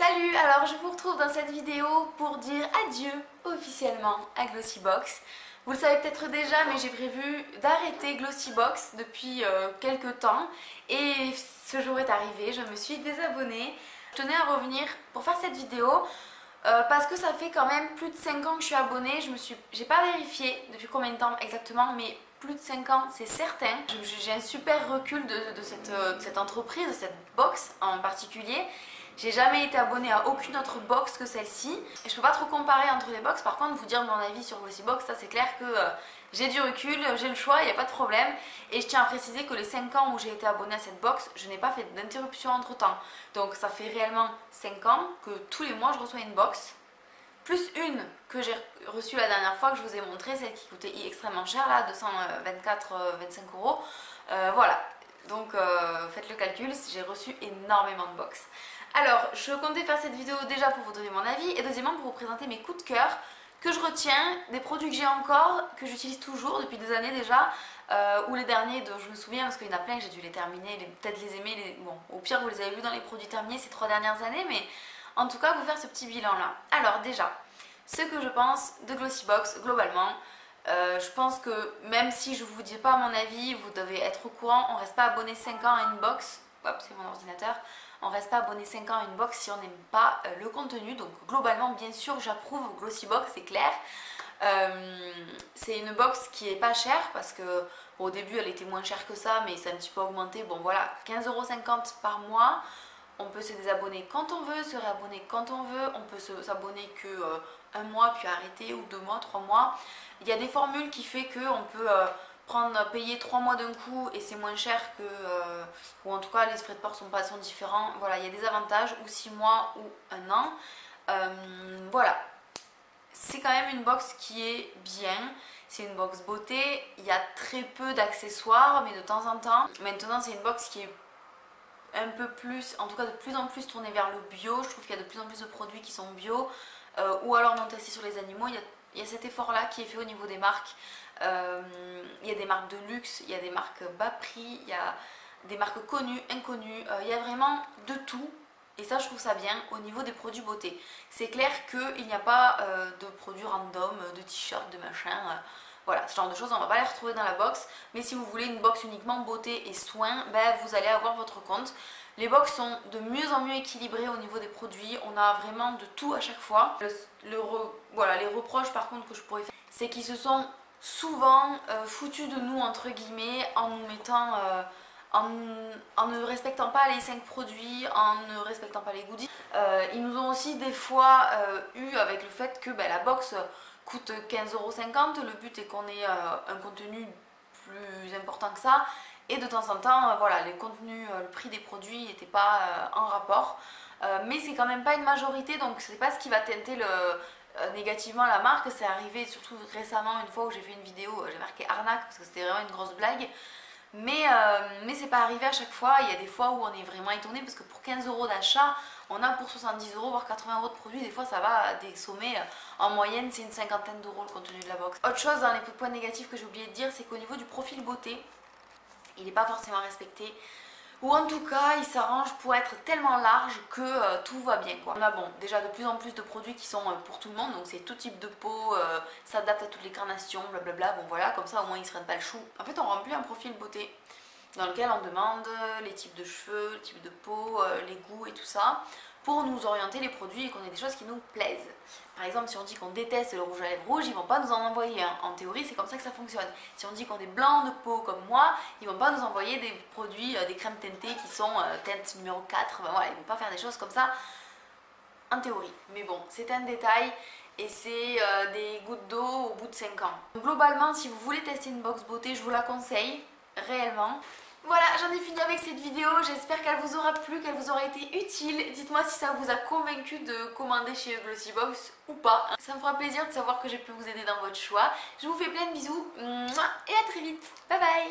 Salut, alors je vous retrouve dans cette vidéo pour dire adieu officiellement à Glossybox. Vous le savez peut-être déjà, mais j'ai prévu d'arrêter Glossybox depuis quelques temps et ce jour est arrivé, je me suis désabonnée. Je tenais à revenir pour faire cette vidéo parce que ça fait quand même plus de 5 ans que je suis abonnée. J'ai pas vérifié depuis combien de temps exactement, mais plus de 5 ans c'est certain. J'ai un super recul de cette entreprise, de cette box en particulier. J'ai jamais été abonnée à aucune autre box que celle-ci. Et je peux pas trop comparer entre les box. Par contre, vous dire mon avis sur Glossybox, ça c'est clair que j'ai du recul, j'ai le choix, il n'y a pas de problème. Et je tiens à préciser que les 5 ans où j'ai été abonnée à cette box, je n'ai pas fait d'interruption entre temps. Donc ça fait réellement 5 ans que tous les mois je reçois une box. Plus une que j'ai reçue la dernière fois que je vous ai montré, celle qui coûtait extrêmement cher là, 224-25 euros. Voilà, donc faites le calcul, j'ai reçu énormément de box. Alors, je comptais faire cette vidéo déjà pour vous donner mon avis et deuxièmement pour vous présenter mes coups de cœur que je retiens, des produits que j'ai encore, que j'utilise toujours depuis des années déjà, ou les derniers dont je me souviens parce qu'il y en a plein que j'ai dû les terminer, peut-être les aimer, bon, au pire vous les avez vus dans les produits terminés ces 3 dernières années, mais en tout cas vous faire ce petit bilan là. Alors déjà, ce que je pense de Glossybox globalement, je pense que même si je vous dis pas mon avis, vous devez être au courant, on reste pas abonné 5 ans à une box, hop c'est mon ordinateur, on reste pas abonné 5 ans à une box si on n'aime pas le contenu. Donc globalement bien sûr j'approuve Glossybox, c'est clair. C'est une box qui est pas chère parce que bon, au début elle était moins chère que ça mais c'est un petit peu augmenté. Bon voilà, 15,50 € par mois. On peut se désabonner quand on veut, se réabonner quand on veut. On peut s'abonner que un mois puis arrêter, ou 2 mois, 3 mois. Il y a des formules qui fait qu'on peut payer 3 mois d'un coup et c'est moins cher que, ou en tout cas les frais de port sont différents. Voilà, il y a des avantages, ou 6 mois ou 1 an. Voilà, c'est quand même une box qui est bien. C'est une box beauté, il y a très peu d'accessoires, mais de temps en temps. Maintenant c'est une box qui est un peu plus, en tout cas de plus en plus tournée vers le bio. Je trouve qu'il y a de plus en plus de produits qui sont bio, ou alors non testés sur les animaux. Il y a cet effort là qui est fait au niveau des marques. Il y a des marques de luxe, il y a des marques bas prix, il y a des marques connues, inconnues, il y a vraiment de tout et ça je trouve ça bien au niveau des produits beauté. C'est clair qu'il n'y a pas de produits random, de t-shirts, de machin, voilà, ce genre de choses on va pas les retrouver dans la box, mais si vous voulez une box uniquement beauté et soins, ben, vous allez avoir votre compte. Les box sont de mieux en mieux équilibrées au niveau des produits, on a vraiment de tout à chaque fois. Voilà, les reproches par contre que je pourrais faire, c'est qu'ils se sont souvent foutus de nous entre guillemets en nous mettant en ne respectant pas les 5 produits, en ne respectant pas les goodies. Ils nous ont aussi des fois eu avec le fait que la box coûte 15,50 €. Le but est qu'on ait un contenu plus important que ça. Et de temps en temps, voilà, les contenus, le prix des produits n'était pas en rapport. Mais c'est quand même pas une majorité, donc c'est pas ce qui va teinter négativement la marque. C'est arrivé surtout récemment, une fois où j'ai fait une vidéo, j'ai marqué arnaque parce que c'était vraiment une grosse blague. Mais c'est pas arrivé à chaque fois. Il y a des fois où on est vraiment étonné parce que pour 15 € d'achat, on a pour 70 € voire 80 € de produits. Des fois ça va à des sommets. En moyenne c'est une cinquantaine d'euros le contenu de la box. Autre chose dans les points négatifs que j'ai oublié de dire, c'est qu'au niveau du profil beauté, il n'est pas forcément respecté. Ou en tout cas, il s'arrange pour être tellement large que tout va bien, quoi. On a bon, déjà de plus en plus de produits qui sont pour tout le monde, donc c'est tout type de peau, s'adapte à toutes les carnations, blablabla. Bon voilà, comme ça au moins ils ne se prennent pas le chou. En fait, on remplit un profil beauté dans lequel on demande les types de cheveux, le type de peau, les goûts et tout ça, pour nous orienter les produits et qu'on ait des choses qui nous plaisent. Par exemple, si on dit qu'on déteste le rouge à lèvres rouge, ils vont pas nous en envoyer un. En théorie, c'est comme ça que ça fonctionne. Si on dit qu'on est blanc de peau comme moi, ils vont pas nous envoyer des produits, des crèmes teintées qui sont teinte numéro 4. Ben voilà, ils vont pas faire des choses comme ça en théorie. Mais bon, c'est un détail et c'est des gouttes d'eau au bout de 5 ans. Donc, globalement, si vous voulez tester une box beauté, je vous la conseille réellement. Voilà, j'en ai fini avec cette vidéo, j'espère qu'elle vous aura plu, qu'elle vous aura été utile. Dites-moi si ça vous a convaincu de commander chez Glossybox ou pas. Ça me fera plaisir de savoir que j'ai pu vous aider dans votre choix. Je vous fais plein de bisous et à très vite. Bye bye.